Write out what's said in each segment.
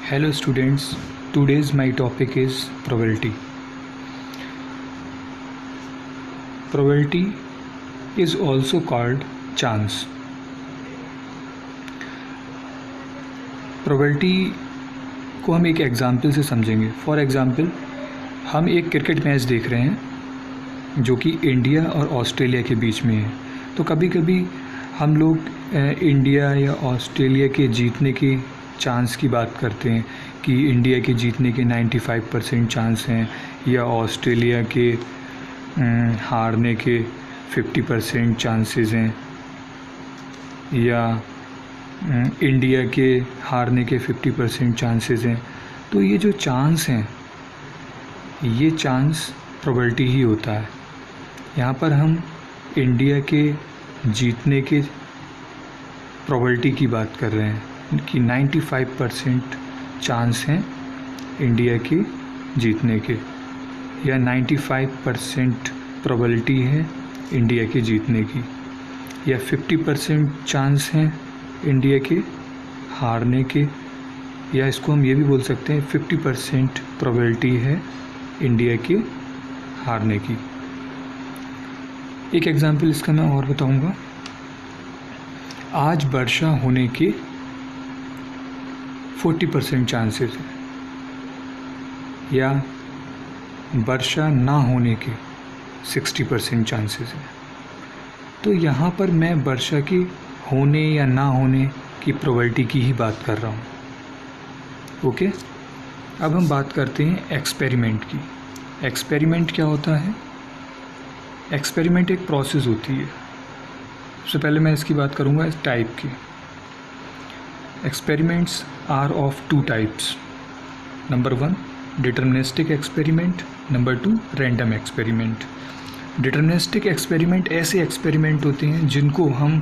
Hello students, today's my topic is probability. Probability is also called chance. Probability को हम एक example से समझेंगे. फॉर एग्ज़ाम्पल हम एक क्रिकेट मैच देख रहे हैं जो कि इंडिया और ऑस्ट्रेलिया के बीच में है. तो कभी कभी हम लोग इंडिया या ऑस्ट्रेलिया के जीतने की चांस की बात करते हैं कि इंडिया के जीतने के 95% चांस हैं या ऑस्ट्रेलिया के हारने के 50% चांसेस हैं या इंडिया के हारने के 50% चांसेस हैं. तो ये जो चांस हैं ये चांस प्रोबेबिलिटी ही होता है. यहाँ पर हम इंडिया के जीतने के प्रोबेबिलिटी की बात कर रहे हैं कि 95% चांस हैं इंडिया के जीतने के या 95% प्रोबेबिलिटी है इंडिया के जीतने की या 50% चांस हैं इंडिया के हारने के या इसको हम ये भी बोल सकते हैं 50% प्रोबेबिलिटी है इंडिया के हारने की. एक एग्जांपल इसका मैं और बताऊंगा. आज वर्षा होने के 40% चांसेस हैं या वर्षा ना होने के 60% चांसेस हैं. तो यहाँ पर मैं वर्षा के होने या ना होने की प्रोबेबिलिटी की ही बात कर रहा हूँ. ओके, अब हम बात करते हैं एक्सपेरिमेंट की. एक्सपेरिमेंट क्या होता है? एक्सपेरिमेंट एक प्रोसेस होती है. सबसे पहले मैं इसकी बात करूँगा इस टाइप की. Experiments are of two types. Number 1, deterministic experiment. Number 2, random experiment. Deterministic experiment ऐसे एक्सपेरिमेंट होते हैं जिनको हम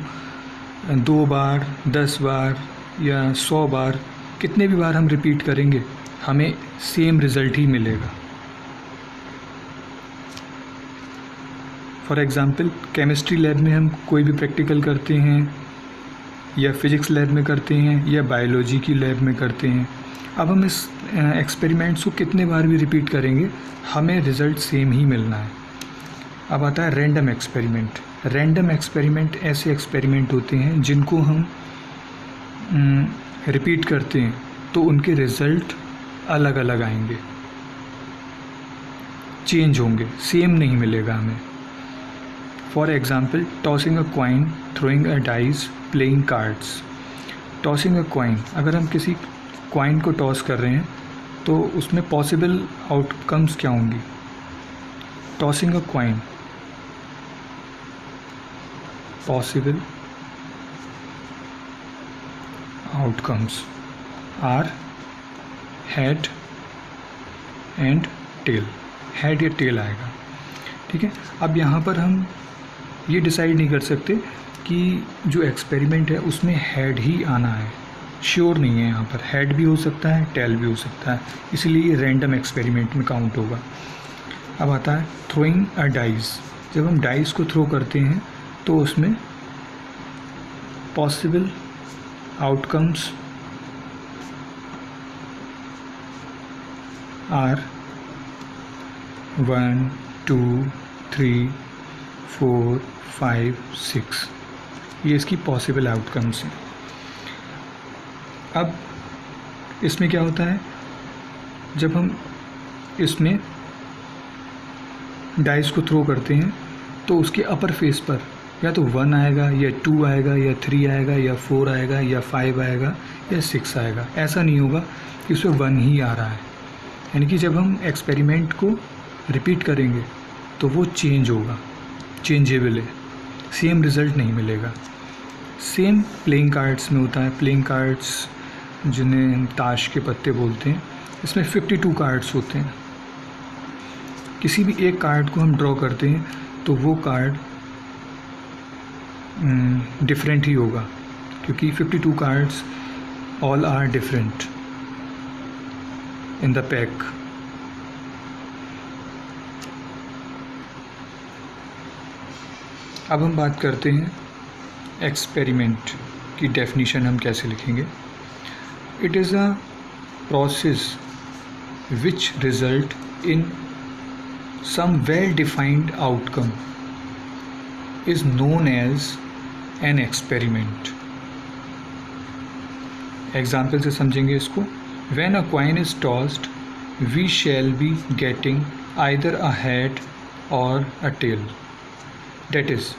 2 बार 10 बार या 100 बार कितने भी बार हम रिपीट करेंगे हमें सेम रिज़ल्ट ही मिलेगा. फॉर एग्ज़ाम्पल केमिस्ट्री लैब में हम कोई भी प्रैक्टिकल करते हैं या फिज़िक्स लैब में करते हैं या बायोलॉजी की लैब में करते हैं. अब हम इस एक्सपेरिमेंट्स को कितने बार भी रिपीट करेंगे हमें रिज़ल्ट सेम ही मिलना है. अब आता है रैंडम एक्सपेरिमेंट. रैंडम एक्सपेरिमेंट ऐसे एक्सपेरिमेंट होते हैं जिनको हम रिपीट करते हैं तो उनके रिज़ल्ट अलग अलग आएंगे, चेंज होंगे, सेम नहीं मिलेगा हमें. For example tossing a coin, throwing a dice, playing cards. Tossing a coin, अगर हम किसी कॉइन को टॉस कर रहे हैं तो उसमें पॉसिबल आउटकम्स क्या होंगी? Tossing a coin, possible outcomes are head and tail. Head या टेल आएगा. ठीक है. अब यहाँ पर हम ये डिसाइड नहीं कर सकते कि जो एक्सपेरिमेंट है उसमें हेड ही आना है. श्योर नहीं है. यहाँ पर हेड भी हो सकता है, टेल भी हो सकता है, इसलिए ये रैंडम एक्सपेरिमेंट में काउंट होगा. अब आता है थ्रोइंग अ डाइस. जब हम डाइस को थ्रो करते हैं तो उसमें पॉसिबल आउटकम्स आर 1 2 3 4 5 6. ये इसकी पॉसिबल आउटकम्स हैं. अब इसमें क्या होता है, जब हम इसमें डाइस को थ्रो करते हैं तो उसके अपर फेस पर या तो 1 आएगा या 2 आएगा या 3 आएगा या 4 आएगा या 5 आएगा या 6 आएगा. ऐसा नहीं होगा कि उसमें 1 ही आ रहा है. यानी कि जब हम एक्सपेरिमेंट को रिपीट करेंगे तो वो चेंज होगा, चेंजेबल है, सेम रिज़ल्ट नहीं मिलेगा. सेम प्लेइंग कार्ड्स में होता है. प्लेइंग कार्ड्स जिन्हें हम ताश के पत्ते बोलते हैं, इसमें 52 कार्ड्स होते हैं. किसी भी एक कार्ड को हम ड्रॉ करते हैं तो वो कार्ड डिफरेंट ही होगा क्योंकि 52 cards all are different in the pack. अब हम बात करते हैं एक्सपेरिमेंट की डेफिनीशन हम कैसे लिखेंगे. It is a process which result in some well-defined outcome is known as an experiment. Example से समझेंगे इसको. When a coin is tossed, we shall be getting either a head or a tail. That is,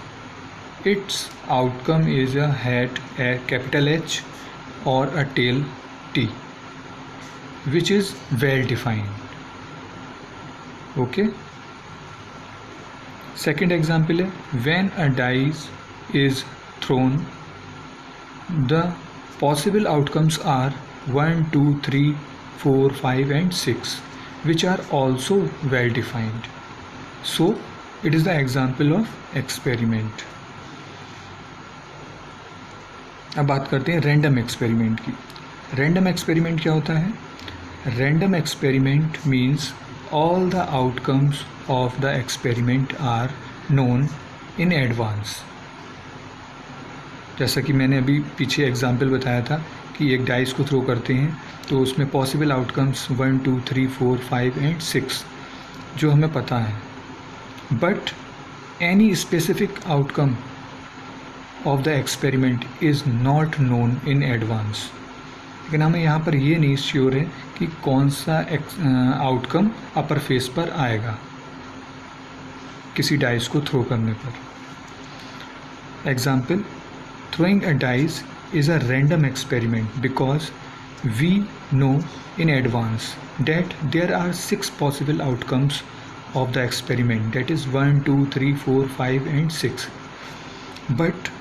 its outcome is a head, a capital H, or a tail, T, which is well defined. Okay. Second example है, when a dice is thrown, the possible outcomes are 1, 2, 3, 4, 5 and 6, which are also well defined. So it is the example of experiment. अब बात करते हैं random experiment की. Random experiment क्या होता है? Random experiment means all the outcomes of the experiment are known in advance. जैसा कि मैंने अभी पीछे एग्जाम्पल बताया था कि एक डाइस को थ्रो करते हैं तो उसमें पॉसिबल आउटकम्स 1, 2, 3, 4, 5 एंड 6 जो हमें पता है. But any specific outcome of the experiment is not known in advance. लेकिन हमें यहाँ पर ये नहीं श्योर है कि कौन सा आउटकम अपर फेस पर आएगा किसी डाइस को थ्रो करने पर. Example, throwing a dice is a random experiment because we know in advance that there are 6 possible outcomes of the experiment, that is 1, 2, 3, 4, 5 and 6. But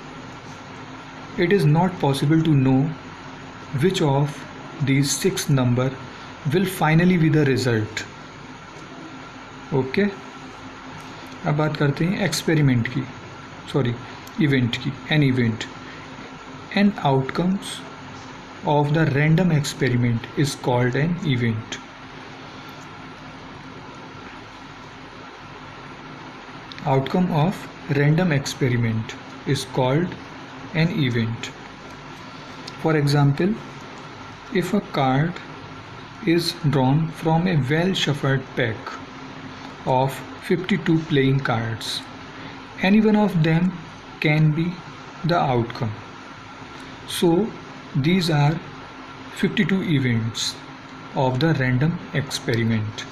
it is not possible to know which of these 6 number will finally be the result. Okay. अब बात करते हैं experiment की, event की. An event and outcomes of the random experiment is called an event. Outcome of random experiment is called an event. For example, if a card is drawn from a well shuffled pack of 52 playing cards, any one of them can be the outcome. So these are 52 events of the random experiment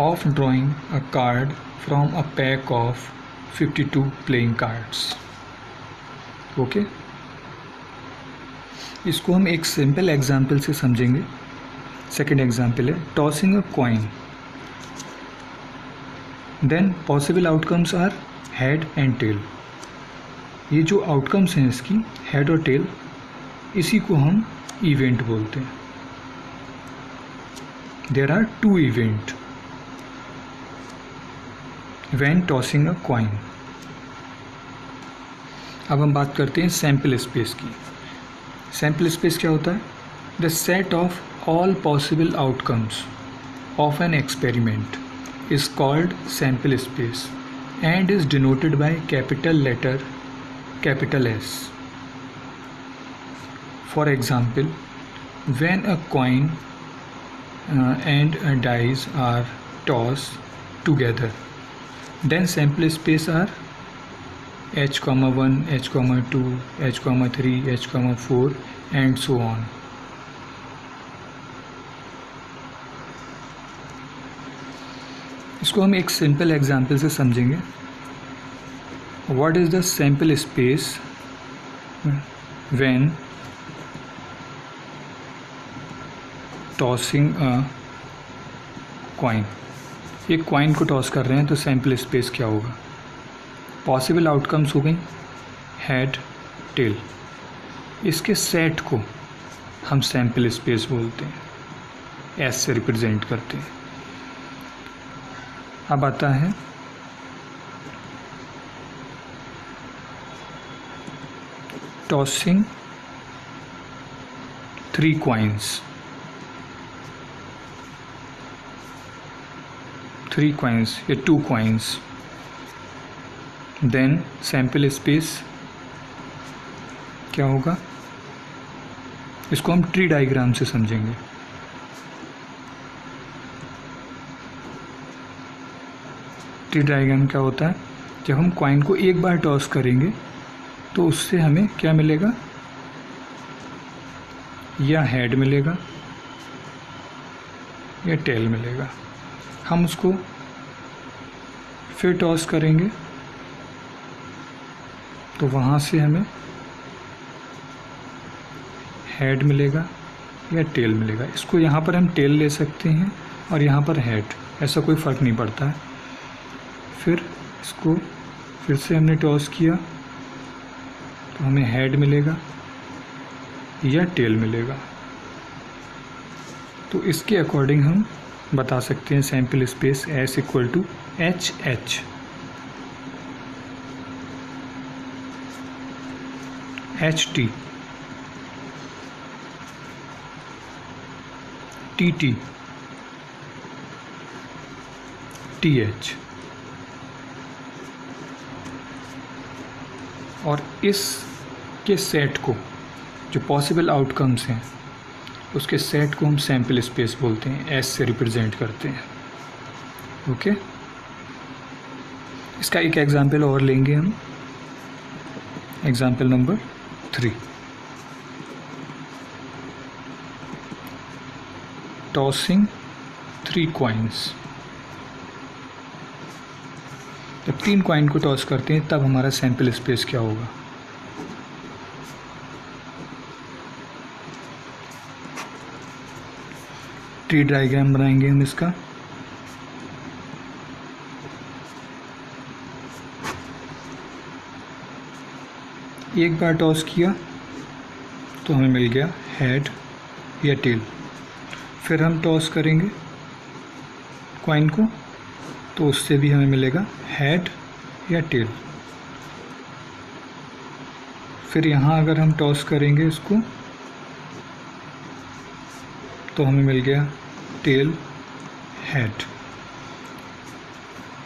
of drawing a card from a pack of 52 playing cards. Okay. इसको हम एक simple example से समझेंगे. Second example है, tossing a coin. Then possible outcomes are head and tail. ये जो outcomes हैं इसकी, हेड और टेल, इसी को हम इवेंट बोलते हैं. There are 2 event when tossing a coin. अब हम बात करते हैं सैम्पल स्पेस की. सैम्पल स्पेस क्या होता है? The set of all possible outcomes of an experiment is called sample space and is denoted by capital letter capital S. For example, when a coin and a dice are tossed together, then sample space are H,1, H,2, H,3, H,4 and so on. इसको हम एक simple example से समझेंगे. What is the sample space when tossing a coin? एक coin को toss कर रहे हैं तो सैम्पल स्पेस क्या होगा? पॉसिबल आउटकम्स हो गई हेड, टेल. इसके सेट को हम सैम्पल स्पेस बोलते हैं, एस से रिप्रेजेंट करते हैं. अब आता है tossing 3 coins. 3 coins या 2 coins. Then sample space क्या होगा? इसको हम ट्री डायग्राम से समझेंगे. ट्री डायग्राम क्या होता है, जब हम कॉइन को एक बार टॉस करेंगे तो उससे हमें क्या मिलेगा, या हेड मिलेगा या टेल मिलेगा। हम उसको फिर टॉस करेंगे तो वहाँ से हमें हेड मिलेगा या टेल मिलेगा। इसको यहाँ पर हम टेल ले सकते हैं और यहाँ पर हेड, ऐसा कोई फ़र्क नहीं पड़ता है। फिर इसको फिर से हमने टॉस किया तो हमें हेड मिलेगा या टेल मिलेगा। तो इसके अकॉर्डिंग हम बता सकते हैं sample space S equal to H H. H T, T T, T H. और इस के सेट को, जो पॉसिबल आउटकम्स हैं उसके सेट को हम सैम्पल स्पेस बोलते हैं, एस से रिप्रेजेंट करते हैं। ओके, इसका एक एग्जांपल और लेंगे हम, एग्जांपल नंबर 3। Tossing 3 coins. जब 3 कॉइन को टॉस करते हैं तब हमारा सैम्पल स्पेस क्या होगा। ट्री डायग्राम बनाएंगे हम इसका। एक बार टॉस किया तो हमें मिल गया हेड या टेल। फिर हम टॉस करेंगे कॉइन को तो उससे भी हमें मिलेगा हेड या टेल। फिर यहाँ अगर हम टॉस करेंगे इसको तो हमें मिल गया टेल हेड।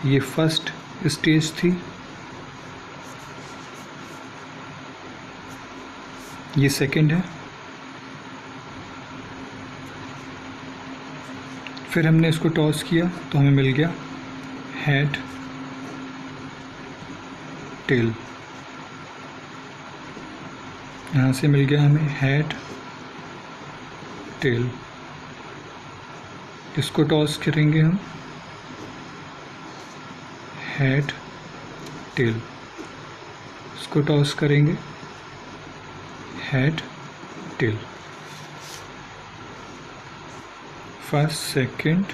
ये फर्स्ट स्टेज थी, ये सेकंड है। फिर हमने इसको टॉस किया तो हमें मिल गया हेड टेल। यहाँ से मिल गया हमें हेड टेल। इसको टॉस करेंगे हम, हेड टेल। इसको टॉस करेंगे, हेड टेल। First second